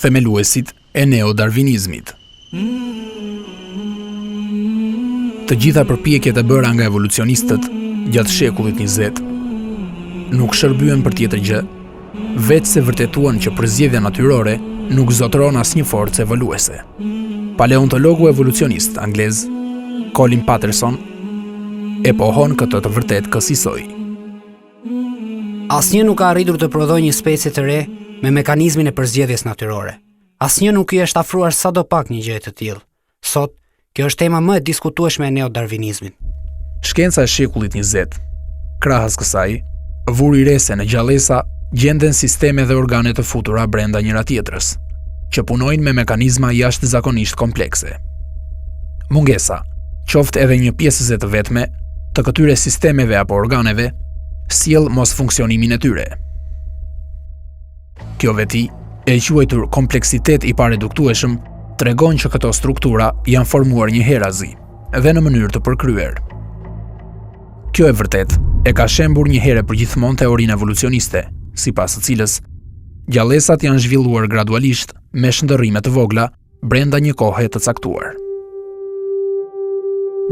themeluesit e neodarvinizmit. Të gjitha përpjekjet e bëra nga evolucionistët gjatë shekullit 20 nuk shërbyen për tjetër gjë, veç se vërtetuan që përzgjedhja natyrore nuk zotëron asnjë forcë evoluese. Paleontologu evolucionist anglez Colin Patterson e pohon këtë të vërtet kësisoj. Asnjë nuk ka arritur të prodhojë një specie të re me mekanizmin e përzgjedhjes natyrore. Asnjë nuk i është afruar sadopak një gjë të tillë. Sot, kjo është tema më e diskutueshme e neodarvinizmit. Shkenca e shekullit 20, krahas kësaj, vuri re se në gjallësa gjenden sisteme dhe organe të futura brenda njëra tjetrës, që punojnë me mekanizma jashtëzakonisht komplekse. Mungesa, qoftë edhe një pjesëse të vetme, të këtyre sistemeve apo organeve, sjell mos funksionimin e tyre. Kjo veti, e quajtur kompleksitet i pareduktueshëm, tregon që këto struktura janë formuar një herazi dhe në mënyrë të përkryer. Kjo e vërtet e ka shembur një herë përgjithmonë teorinë evolucioniste, sipas së cilës gjallësat janë zhvilluar gradualisht me shndërrime të vogla brenda një kohe të caktuar.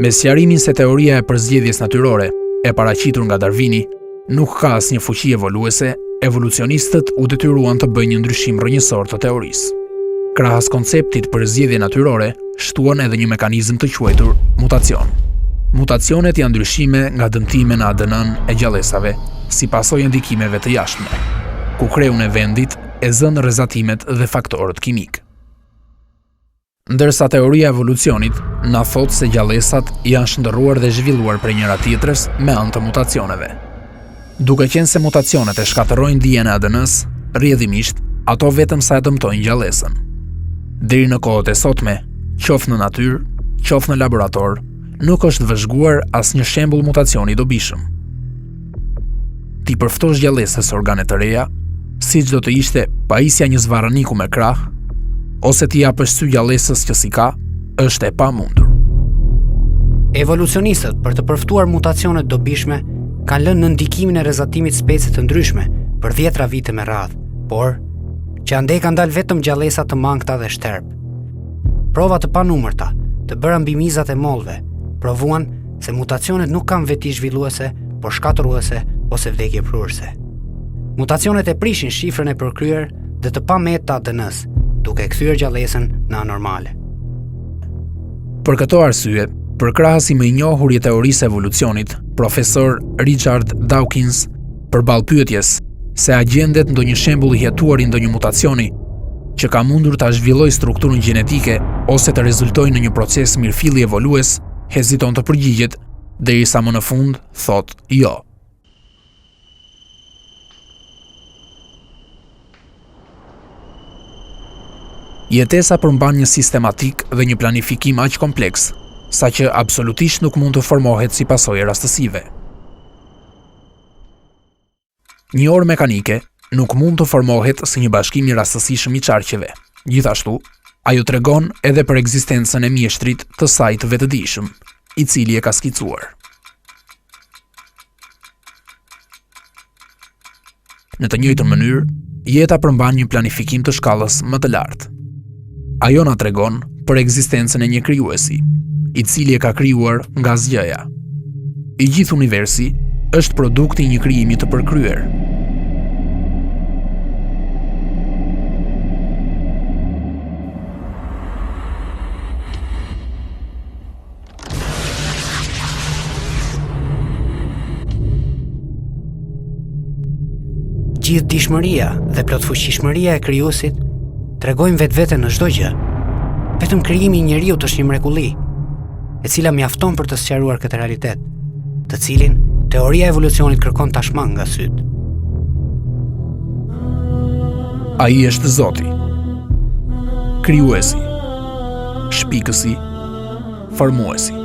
Me sqarimin se teoria e përzgjedhjes natyrore e paraqitur nga Darwini nuk ka asnjë fuqi evoluese, evolucionistët u detyruan të bëjnë një ndryshim rrënjësor të teorisë. Krahas konceptit përzgjedhje natyrore, shtuan edhe një mekanizëm të quajtur mutacion. Mutacionet janë ndryshime nga dëmtime në ADN-n e gjallësave, si pasojë ndikimeve të jashtme, ku kreun e vendit e zën rrezatimet dhe faktorët kimik. Ndërsa teoria e evolucionit na thot se gjallësat janë shndërruar dhe zhvilluar prej njëra tjetrës me anë të mutacioneve. Duke qenë se mutacionet e shkatërrojnë dijen e ADN-s, rrjedhimisht ato vetëm sa e dëmtojnë gjallësën. Deri në kohët e sotme, qoftë në natyrë, qoftë në laborator, nuk është vëzhguar asnjë shembull mutacioni i dobishëm. Ti përftosh gjallësës organe të reja, siç do të ishte pajisja një zvarraniku me krah, ose ti japësh sy gjallësës që si ka, është e pamundur. Evolucionistët, për të përftuar mutacionet dobishme, kanë lënë në ndikimin e rrezatimit specie të ndryshme për 10 vite me radhë, por që andej kanë dalë vetëm gjallësa të mangëta dhe shterp. Prova të panumërta, të bëra mbi mizat e mollëve, provuan se mutacionet nuk kanë veti zhvilluese, por shkatëruese ose vdekje pruese. Mutacionet e prishin shifrën e përkryer dhe të pamet të ADN-s, duke kthyer gjallësën në anormale. Për këto arsye, përkrahasi më i njohur i teorisë evolucionit, profesor Richard Dawkins, përballë pyetjes se a gjendet ndonjë shembull i hetuar i ndonjë mutacioni që ka mundur ta zhvillojë strukturën gjenetike ose të rezultojë në një proces mirëfilli evolues, heziton të përgjigjet, derisa më në fund thotë jo. Jetesa përmban një sistematik dhe një planifikim aq kompleks, saqë absolutisht nuk mund të formohet si pasojë rastësive. Një orë mekanike nuk mund të formohet si një bashkim i rastësishëm i qarqeve. Gjithashtu, ajo tregon edhe për ekzistencën e mjeshtrit të saj të vetëdijshëm, i cili e ka skicuar. Në të njëjtën mënyrë, jeta përmban një planifikim të shkallës më të lartë. Ajo na tregon për ekzistencën e një krijuesi, i cili e ka krijuar nga zgjëja. I gjithë universi është produkti i një krijimi të përkryer. Gjithë dishmëria dhe plotfuqishmëria e krijuesit tregojnë vetvete në çdo gjë. Vetëm krijimi i njeriut është një mrekulli, e cila mjafton për të sqaruar këtë realitet, të cilin teoria e evolucionit kërkon tashmë nga syt. Ai është Zoti, krijuesi, shpikësi, formuesi.